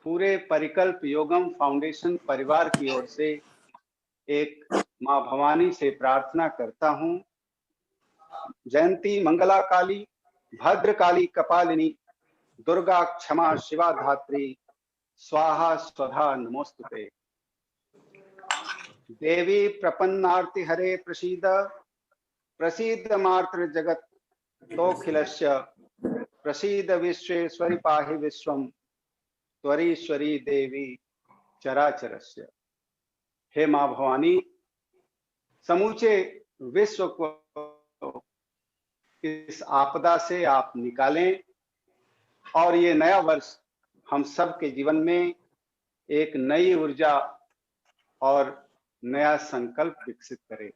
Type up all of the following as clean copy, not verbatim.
पूरे परिकल्प योगम फाउंडेशन परिवार की ओर से एक माँ भवानी से प्रार्थना करता हूँ। जयंती मंगला काली, भद्र काली कपालिनी, दुर्गा क्षमा शिवा धात्री, स्वाहा स्वधा नमोस्तुते। देवी प्रपन्नार्ति हरे प्रसीद, प्रसीद मात्र जगत तोखिलस्य, प्रसीद विश्वेश्वरी पाहि विश्वम, त्वरीश्वरी देवी चराचरस्य। हे माँ भवानी, समूचे विश्व को इस आपदा से आप निकालें और ये नया वर्ष हम सब के जीवन में एक नई ऊर्जा और नया संकल्प विकसित करे।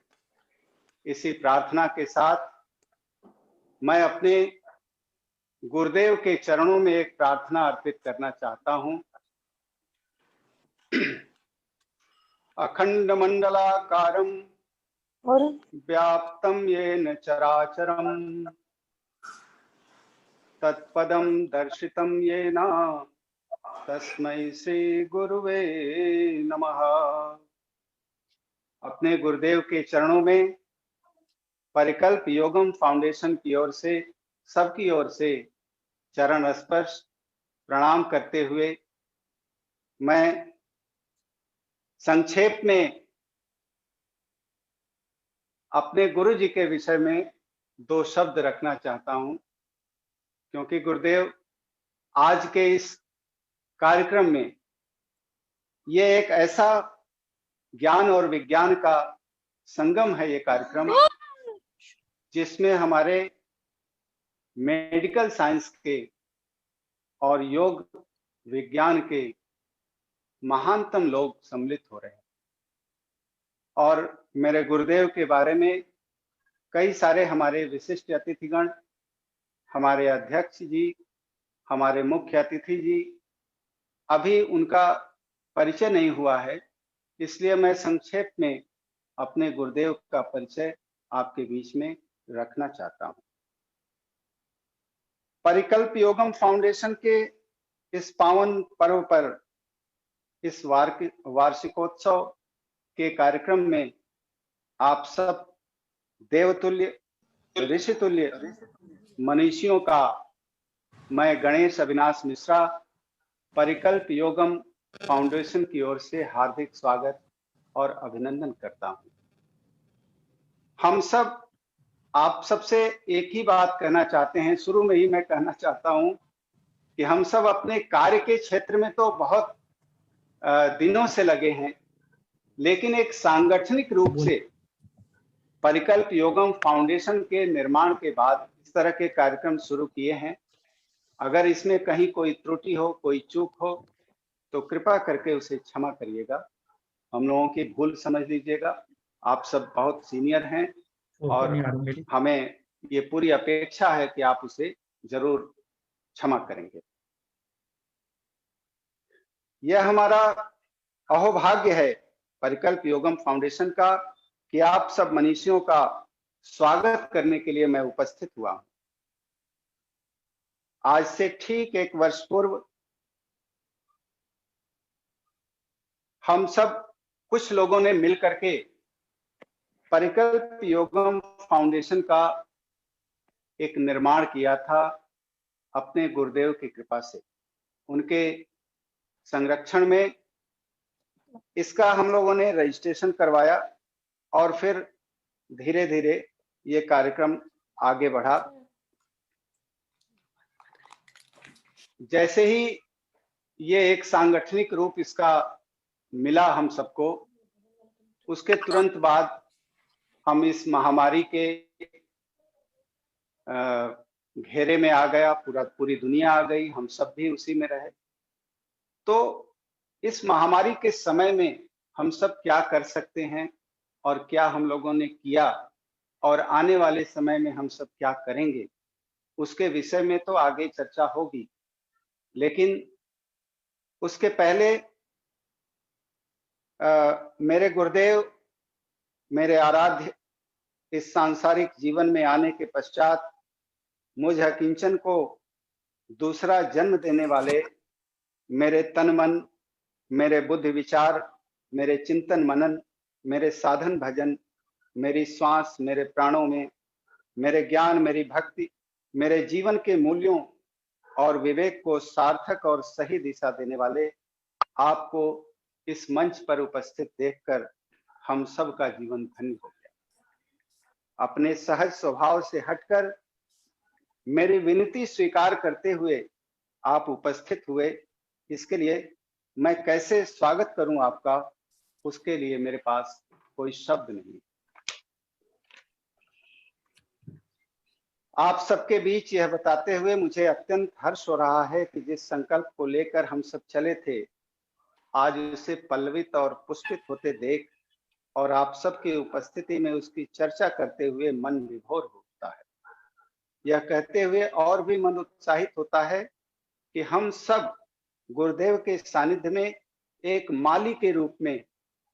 इसी प्रार्थना के साथ मैं अपने गुरुदेव के चरणों में एक प्रार्थना अर्पित करना चाहता हूं। अखंड मंडलाकारं व्याप्तं येन चराचरं, तत्पदं दर्शितं येन तस्मै श्री गुरुवे नमः। अपने गुरुदेव के चरणों में परिकल्प योगम फाउंडेशन की ओर से, सबकी ओर से चरण स्पर्श प्रणाम करते हुए मैं संक्षेप में अपने गुरु जी के विषय में दो शब्द रखना चाहता हूं, क्योंकि गुरुदेव आज के इस कार्यक्रम में ये एक ऐसा ज्ञान और विज्ञान का संगम है, ये कार्यक्रम जिसमें हमारे मेडिकल साइंस के और योग विज्ञान के महानतम लोग सम्मिलित हो रहे हैं। और मेरे गुरुदेव के बारे में कई सारे हमारे विशिष्ट अतिथिगण, हमारे अध्यक्ष जी, हमारे मुख्य अतिथि जी, अभी उनका परिचय नहीं हुआ है, इसलिए मैं संक्षेप में अपने गुरुदेव का परिचय आपके बीच में रखना चाहता हूं। परिकल्प योगम फाउंडेशन के इस पावन पर्व पर, इस वार्षिकोत्सव के कार्यक्रम में आप सब देवतुल्य, ऋषितुल्य मनीषियों का मैं गणेश अविनाश मिश्रा परिकल्प योगम फाउंडेशन की ओर से हार्दिक स्वागत और अभिनंदन करता हूं। हम सब आप सबसे एक ही बात कहना चाहते हैं, शुरू में ही मैं कहना चाहता हूं कि हम सब अपने कार्य के क्षेत्र में तो बहुत दिनों से लगे हैं, लेकिन एक सांगठनिक रूप से परिकल्प योगम फाउंडेशन के निर्माण के बाद इस तरह के कार्यक्रम शुरू किए हैं। अगर इसमें कहीं कोई त्रुटि हो, कोई चूक हो, तो कृपा करके उसे क्षमा करिएगा, हम लोगों की भूल समझ लीजिएगा। आप सब बहुत सीनियर हैं और हमें ये पूरी अपेक्षा है कि आप उसे जरूर क्षमा करेंगे। यह हमारा अहोभाग्य है परिकल्प योगम फाउंडेशन का कि आप सब मनीषियों का स्वागत करने के लिए मैं उपस्थित हुआ हूं। आज से ठीक एक वर्ष पूर्व हम सब कुछ लोगों ने मिल करके परिकल्प योगम फाउंडेशन का एक निर्माण किया था अपने गुरुदेव की कृपा से, उनके संरक्षण में इसका हम लोगों ने रजिस्ट्रेशन करवाया और फिर धीरे धीरे ये कार्यक्रम आगे बढ़ा। जैसे ही ये एक सांगठनिक रूप इसका मिला हम सबको, उसके तुरंत बाद हम इस महामारी के घेरे में आ गया, पूरी दुनिया आ गई, हम सब भी उसी में रहे। तो इस महामारी के समय में हम सब क्या कर सकते हैं और क्या हम लोगों ने किया और आने वाले समय में हम सब क्या करेंगे, उसके विषय में तो आगे चर्चा होगी। लेकिन उसके पहले मेरे गुरुदेव, मेरे आराध्य, इस सांसारिक जीवन में आने के पश्चात मुझ हकिंचन को दूसरा जन्म देने वाले मेरे तन मन, मेरे बुद्धि विचार, मेरे चिंतन मनन, मेरे साधन भजन, मेरी श्वास, मेरे प्राणों में, मेरे ज्ञान, मेरी भक्ति, मेरे जीवन के मूल्यों और विवेक को सार्थक और सही दिशा देने वाले आपको इस मंच पर उपस्थित देखकर हम सब का जीवन धन्य हो गया। अपने सहज स्वभाव से हटकर मेरी विनती स्वीकार करते हुए आप उपस्थित हुए, इसके लिए मैं कैसे स्वागत करूं आपका, उसके लिए मेरे पास कोई शब्द नहीं। आप सबके बीच यह बताते हुए मुझे अत्यंत हर्ष हो रहा है कि जिस संकल्प को लेकर हम सब चले थे, आज उसे पल्लवित और पुष्पित होते देख और आप सबकी उपस्थिति में उसकी चर्चा करते हुए मन विभोर होता है। यह कहते हुए और भी मन उत्साहित होता है कि हम सब गुरुदेव के सानिध्य में एक माली के रूप में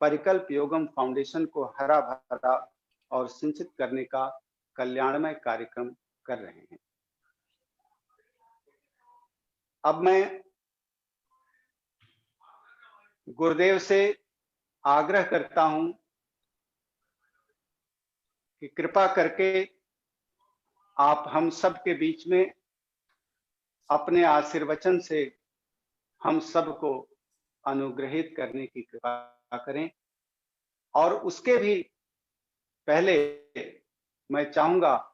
परिकल्प योगम फाउंडेशन को हरा भरा और सिंचित करने का कल्याणमय कार्यक्रम कर रहे हैं। अब मैं गुरुदेव से आग्रह करता हूं कि कृपा करके आप हम सब के बीच में अपने आशीर्वचन से हम सबको अनुग्रहित करने की कृपा करें। और उसके भी पहले मैं चाहूंगा,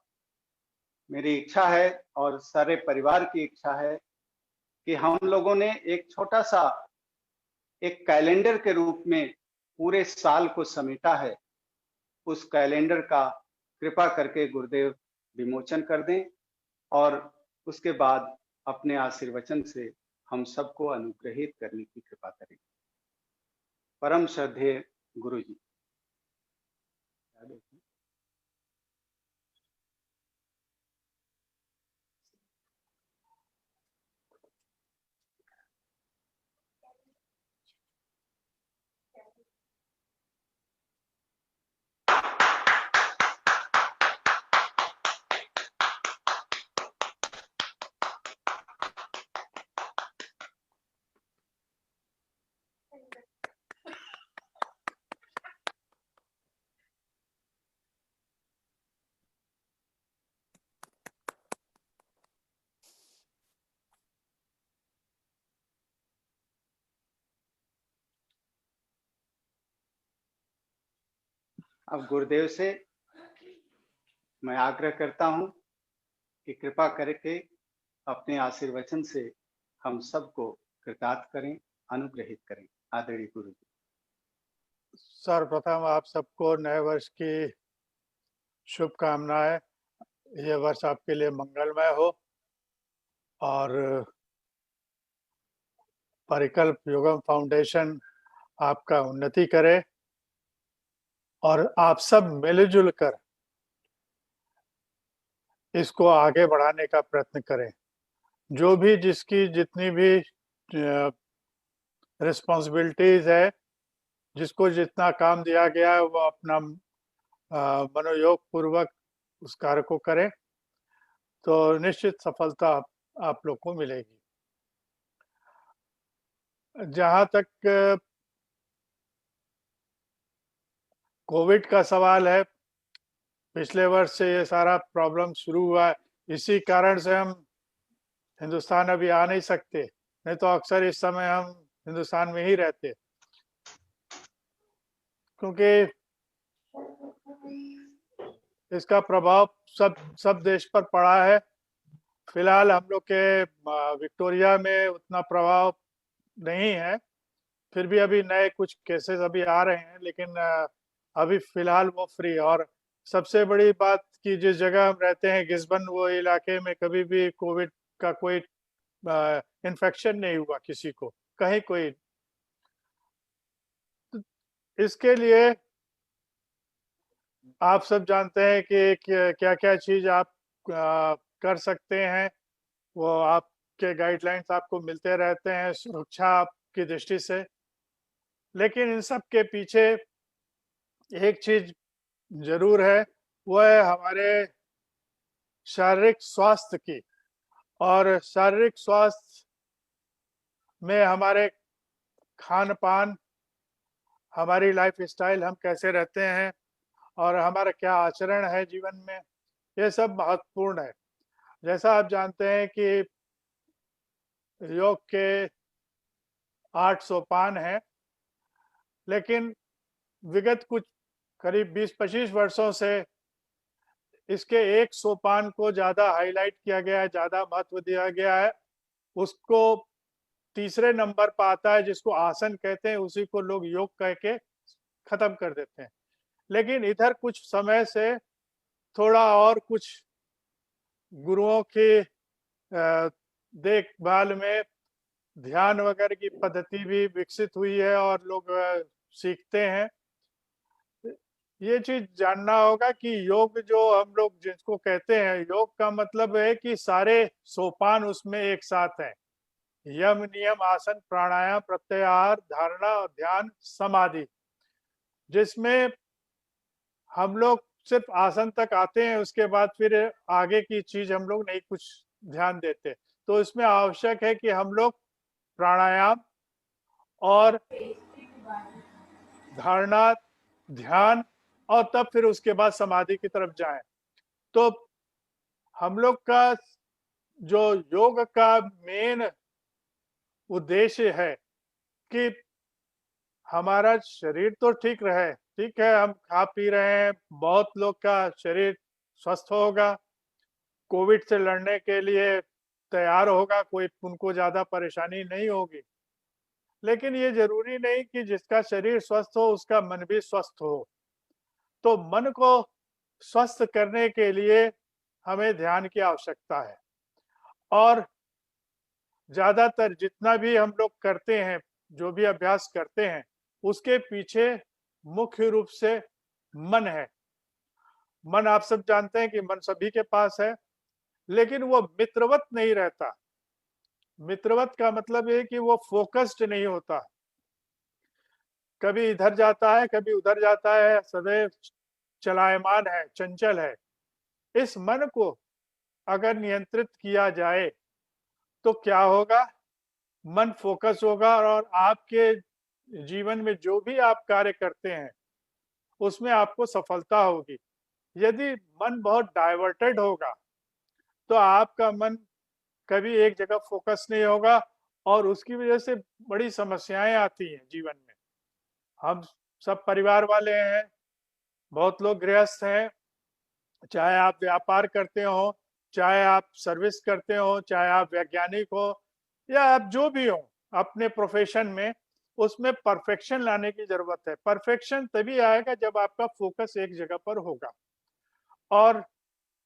मेरी इच्छा है और सारे परिवार की इच्छा है कि हम लोगों ने एक छोटा सा एक कैलेंडर के रूप में पूरे साल को समेटा है। उस कैलेंडर का कृपा करके गुरुदेव विमोचन कर दें और उसके बाद अपने आशीर्वचन से हम सबको अनुग्रहित करने की कृपा करें। परम श्रद्धेय गुरु जी। अब गुरुदेव से मैं आग्रह करता हूं कि कृपा करके अपने आशीर्वचन से हम सबको कृतार्थ करें, अनुग्रहित करें। आदरणीय गुरु जी। सर्वप्रथम आप सबको नए वर्ष की शुभकामनाएं। यह वर्ष आपके लिए मंगलमय हो और परिकल्प योगम फाउंडेशन आपका उन्नति करे और आप सब मिलजुल कर इसको आगे बढ़ाने का प्रयत्न करें। जो भी जिसकी जितनी भी रिस्पॉन्सिबिलिटीज है, जिसको जितना काम दिया गया है, वो अपना मनोयोग पूर्वक उस कार्य को करें तो निश्चित सफलता आप लोग को मिलेगी। जहाँ तक कोविड का सवाल है, पिछले वर्ष से ये सारा प्रॉब्लम शुरू हुआ है। इसी कारण से हम हिंदुस्तान अभी आ नहीं सकते, नहीं तो अक्सर इस समय हम हिंदुस्तान में ही रहते, क्योंकि इसका प्रभाव सब देश पर पड़ा है। फिलहाल हम लोग के विक्टोरिया में उतना प्रभाव नहीं है, फिर भी अभी नए कुछ केसेस अभी आ रहे हैं, लेकिन अभी फिलहाल वो फ्री। और सबसे बड़ी बात कि जिस जगह हम रहते हैं गिस्बन, वो इलाके में कभी भी कोविड का कोई इन्फेक्शन नहीं हुआ किसी को, कहीं कोई। इसके लिए आप सब जानते हैं कि क्या क्या चीज आप कर सकते हैं, वो आपके गाइडलाइंस आपको मिलते रहते हैं सुरक्षा की दृष्टि से। लेकिन इन सब के पीछे एक चीज जरूर है, वो है हमारे शारीरिक स्वास्थ्य की। और शारीरिक स्वास्थ्य में हमारे खान पान, हमारी लाइफ स्टाइल, हम कैसे रहते हैं और हमारा क्या आचरण है जीवन में, ये सब महत्वपूर्ण है। जैसा आप जानते हैं कि योग के 8 सोपान हैं, लेकिन विगत कुछ करीब 20-25 वर्षों से इसके एक सोपान को ज़्यादा हाईलाइट किया गया है, ज़्यादा महत्व दिया गया है। उसको तीसरे नंबर पर आता है, जिसको आसन कहते हैं, उसी को लोग योग कह के खत्म कर देते हैं। लेकिन इधर कुछ समय से थोड़ा और कुछ गुरुओं की देखभाल में ध्यान वगैरह की पद्धति भी विकसित हुई है और लोग सीखते हैं। ये चीज जानना होगा कि योग जो हम लोग जिसको कहते हैं, योग का मतलब है कि सारे सोपान उसमें एक साथ हैं। यम, नियम, आसन, प्राणायाम, प्रत्याहार, धारणा और ध्यान, समाधि, जिसमें हम लोग सिर्फ आसन तक आते हैं, उसके बाद फिर आगे की चीज हम लोग नहीं कुछ ध्यान देते। तो इसमें आवश्यक है कि हम लोग प्राणायाम और धारणा, ध्यान और तब फिर उसके बाद समाधि की तरफ जाएं। तो हम लोग का जो योग का मेन उद्देश्य है कि हमारा शरीर तो ठीक रहे। ठीक है, हम खा पी रहे हैं, बहुत लोग का शरीर स्वस्थ होगा, कोविड से लड़ने के लिए तैयार होगा, कोई उनको ज्यादा परेशानी नहीं होगी। लेकिन ये जरूरी नहीं कि जिसका शरीर स्वस्थ हो उसका मन भी स्वस्थ हो। तो मन को स्वस्थ करने के लिए हमें ध्यान की आवश्यकता है। और ज्यादातर जितना भी हम लोग करते हैं, जो भी अभ्यास करते हैं, उसके पीछे मुख्य रूप से मन है। मन, आप सब जानते हैं कि मन सभी के पास है, लेकिन वो मित्रवत नहीं रहता। मित्रवत का मतलब है कि वो फोकस्ड नहीं होता, कभी इधर जाता है कभी उधर जाता है, सदैव चलायमान है, चंचल है। इस मन को अगर नियंत्रित किया जाए तो क्या होगा? मन फोकस होगा और आपके जीवन में जो भी आप कार्य करते हैं उसमें आपको सफलता होगी। यदि मन बहुत डाइवर्टेड होगा तो आपका मन कभी एक जगह फोकस नहीं होगा और उसकी वजह से बड़ी समस्याएं आती हैं जीवन में। हम सब परिवार वाले हैं, बहुत लोग गृहस्थ हैं, चाहे आप व्यापार करते हो, चाहे आप सर्विस करते हो, चाहे आप वैज्ञानिक हो, या आप जो भी हो अपने प्रोफेशन में, उसमें परफेक्शन लाने की जरूरत है। परफेक्शन तभी आएगा जब आपका फोकस एक जगह पर होगा। और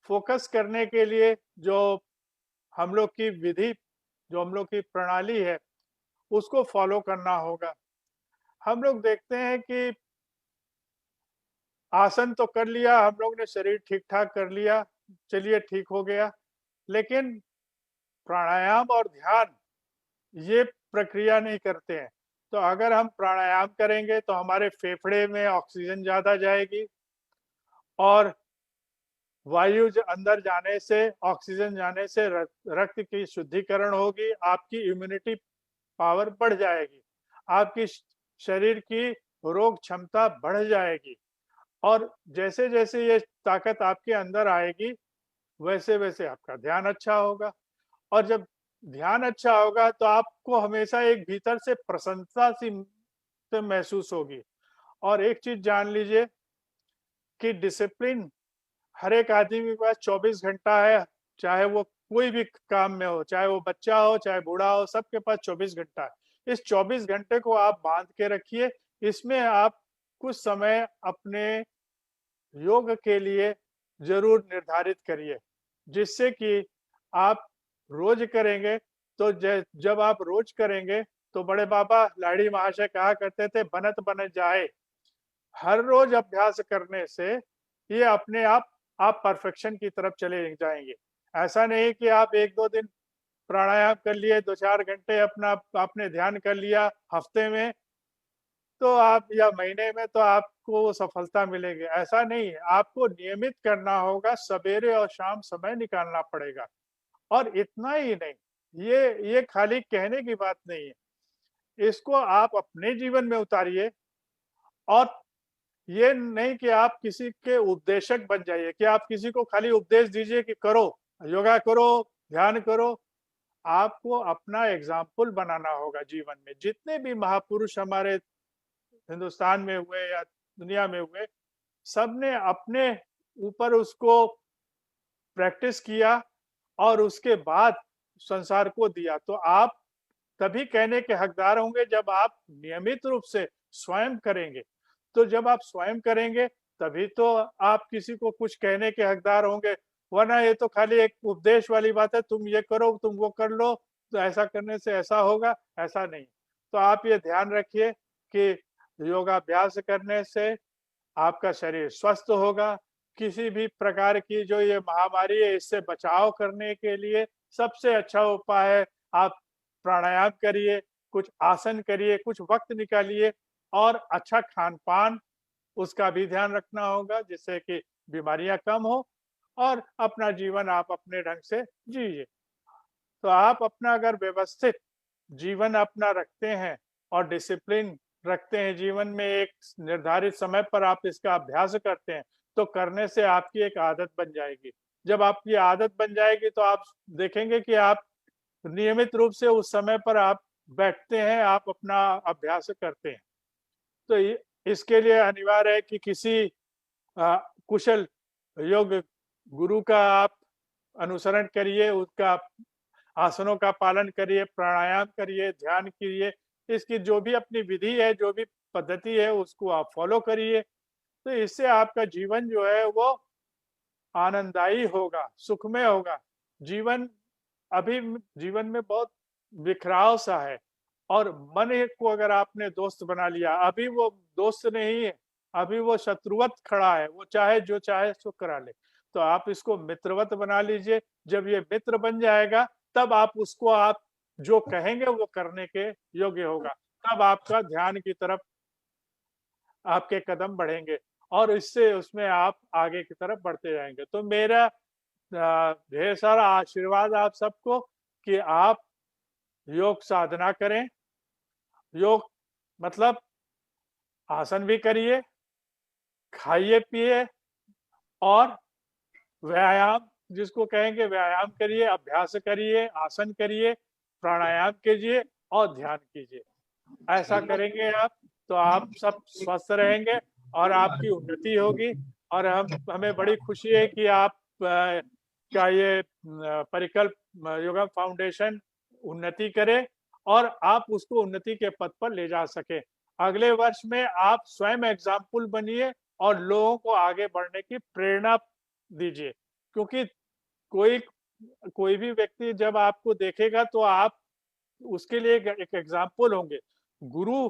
फोकस करने के लिए जो हम लोग की विधि, जो हम लोग की प्रणाली है, उसको फॉलो करना होगा। हम लोग देखते हैं कि आसन तो कर लिया हम लोग ने, शरीर ठीक ठाक कर लिया, चलिए ठीक हो गया, लेकिन प्राणायाम और ध्यान ये प्रक्रिया नहीं करते हैं। तो अगर हम प्राणायाम करेंगे तो हमारे फेफड़े में ऑक्सीजन ज्यादा जाएगी और वायु अंदर जाने से, ऑक्सीजन जाने से रक्त की शुद्धिकरण होगी, आपकी इम्यूनिटी पावर बढ़ जाएगी, आपकी शरीर की रोग क्षमता बढ़ जाएगी। और जैसे जैसे ये ताकत आपके अंदर आएगी वैसे वैसे आपका ध्यान अच्छा होगा। और जब ध्यान अच्छा होगा तो आपको हमेशा एक भीतर से प्रसन्नता सी से महसूस होगी। और एक चीज जान लीजिए कि डिसिप्लिन हर एक आदमी के पास 24 घंटा है, चाहे वो कोई भी काम में हो, चाहे वो बच्चा हो चाहे बूढ़ा हो, सबके पास 24 घंटा है। इस 24 घंटे को आप बांध के रखिए, इसमें आप कुछ समय अपने योग के लिए जरूर निर्धारित करिए, जिससे कि आप रोज करेंगे तो जब आप रोज करेंगे तो बड़े बाबा लाड़ी महाशय कहा करते थे, बनत बन जाए। हर रोज अभ्यास करने से ये अपने आप परफेक्शन की तरफ चले जाएंगे। ऐसा नहीं कि आप एक दो दिन प्राणायाम कर लिए, 2-4 घंटे अपना आपने ध्यान कर लिया हफ्ते में, तो आप या महीने में तो आपको वो सफलता मिलेगी, ऐसा नहीं है। आपको नियमित करना होगा, सवेरे और शाम समय निकालना पड़ेगा। और इतना ही नहीं, ये खाली कहने की बात नहीं है, इसको आप अपने जीवन में उतारिए और ये नहीं कि आप किसी के उपदेशक बन जाइए, कि आप किसी को खाली उपदेश दीजिए कि करो, योगा करो, ध्यान करो। आपको अपना एग्जाम्पल बनाना होगा जीवन में। जितने भी महापुरुष हमारे हिंदुस्तान में हुए या दुनिया में हुए, सबने अपने ऊपर उसको प्रैक्टिस किया और उसके बाद संसार को दिया। तो आप तभी कहने के हकदार होंगे जब आप नियमित रूप से स्वयं करेंगे। तो जब आप स्वयं करेंगे तभी तो आप किसी को कुछ कहने के हकदार होंगे, वरना ये तो खाली एक उपदेश वाली बात है, तुम ये करो, तुम वो कर लो, तो ऐसा करने से ऐसा होगा, ऐसा नहीं। तो आप ये ध्यान रखिए कि योगाभ्यास करने से आपका शरीर स्वस्थ होगा। किसी भी प्रकार की जो ये महामारी है, इससे बचाव करने के लिए सबसे अच्छा उपाय है आप प्राणायाम करिए, कुछ आसन करिए, कुछ वक्त निकालिए और अच्छा खान-पान उसका भी ध्यान रखना होगा, जिससे कि बीमारियां कम हो और अपना जीवन आप अपने ढंग से जिए। तो आप अपना अगर व्यवस्थित जीवन अपना रखते हैं और डिसिप्लिन रखते हैं जीवन में, एक निर्धारित समय पर आप इसका अभ्यास करते हैं, तो करने से आपकी एक आदत बन जाएगी। जब आपकी आदत बन जाएगी तो आप देखेंगे कि आप नियमित रूप से उस समय पर आप बैठते हैं, आप अपना अभ्यास करते हैं। तो इसके लिए अनिवार्य है कि किसी कुशल योग गुरु का आप अनुसरण करिए, उसका आसनों का पालन करिए, प्राणायाम करिए, ध्यान कीजिए। इसकी जो भी अपनी विधि है, जो भी पद्धति है, उसको आप फॉलो करिए। तो इससे आपका जीवन जो है वो आनंददायी होगा, सुखमय होगा। जीवन अभी जीवन में बहुत बिखराव सा है और मन को अगर आपने दोस्त बना लिया, अभी वो दोस्त नहीं है, अभी वो शत्रुवत खड़ा है, वो चाहे जो चाहे सो करा ले। तो आप इसको मित्रवत बना लीजिए। जब ये मित्र बन जाएगा तब आप उसको आप जो कहेंगे वो करने के योग्य होगा। तब आपका ध्यान की तरफ आपके कदम बढ़ेंगे और इससे उसमें आप आगे की तरफ बढ़ते जाएंगे। तो मेरा ढेर सारा आशीर्वाद आप सबको कि आप योग साधना करें। योग मतलब आसन भी करिए, खाइए पिए और व्यायाम जिसको कहेंगे व्यायाम करिए, अभ्यास करिए, आसन करिए, प्राणायाम कीजिए और ध्यान कीजिए। ऐसा करेंगे आप तो आप सब स्वस्थ रहेंगे और आपकी उन्नति होगी। और हमें बड़ी खुशी है कि आप का ये परिकल्प योगा फाउंडेशन उन्नति करे और आप उसको उन्नति के पथ पर ले जा सके। अगले वर्ष में आप स्वयं एग्जाम्पल बनिए और लोगों को आगे बढ़ने की प्रेरणा दीजिए, क्योंकि कोई कोई भी व्यक्ति जब आपको देखेगा तो आप उसके लिए एक एग्जाम्पल होंगे। गुरु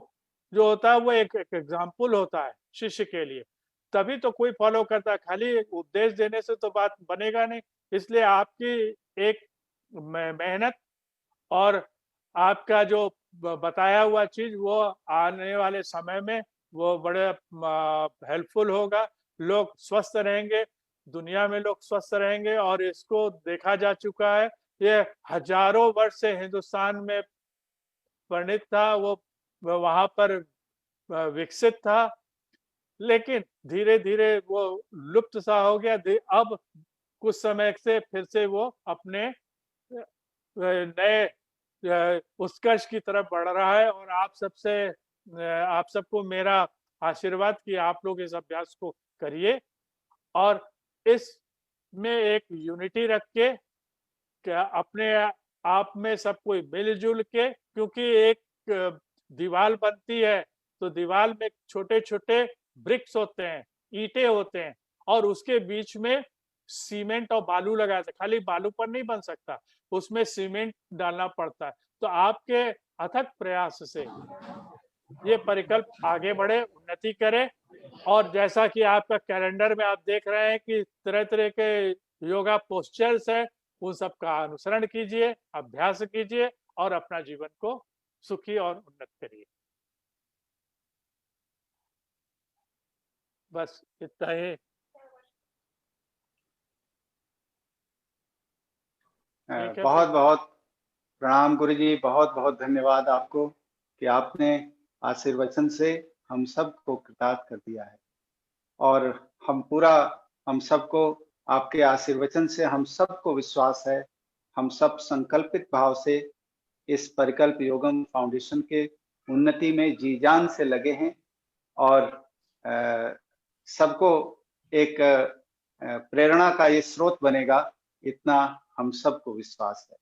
जो होता है वो एक एग्जाम्पल होता है शिष्य के लिए, तभी तो कोई फॉलो करता है। खाली उपदेश देने से तो बात बनेगा नहीं। इसलिए आपकी एक मेहनत और आपका जो बताया हुआ चीज वो आने वाले समय में वो बड़े हेल्पफुल होगा। लोग स्वस्थ रहेंगे, दुनिया में लोग स्वस्थ रहेंगे और इसको देखा जा चुका है। ये हजारों वर्ष से हिंदुस्तान में परिणित था, वो वहां पर विकसित था, लेकिन धीरे धीरे वो लुप्त सा हो गया। अब कुछ समय से फिर से वो अपने नए उत्कर्ष की तरफ बढ़ रहा है। और आप सबको मेरा आशीर्वाद कि आप लोग इस अभ्यास को करिए और इसमें एक यूनिटी रख के क्या अपने आप में सब कोई मिलजुल के, क्योंकि एक दीवार बनती है तो दीवार में छोटे छोटे ब्रिक्स होते हैं, ईंटें होते हैं और उसके बीच में सीमेंट और बालू लगाया जाता है। खाली बालू पर नहीं बन सकता, उसमें सीमेंट डालना पड़ता है। तो आपके अथक प्रयास से ये परिकल्प आगे बढ़े, उन्नति करे। और जैसा कि आपका कैलेंडर में आप देख रहे हैं कि तरह तरह के योगा पोस्चर्स है, उन सब का अनुसरण कीजिए, अभ्यास कीजिए और अपना जीवन को सुखी और उन्नत करिए। बस इतना ही। ठीक है बहुत फिर। बहुत प्रणाम गुरु जी, बहुत बहुत धन्यवाद आपको कि आपने आशीर्वचन से हम सबको कृतार्थ कर दिया है और हम सबको आपके आशीर्वचन से हम सबको विश्वास है। हम सब संकल्पित भाव से इस परिकल्प योगम फाउंडेशन के उन्नति में जी जान से लगे हैं और सबको एक प्रेरणा का ये स्रोत बनेगा, इतना हम सबको विश्वास है।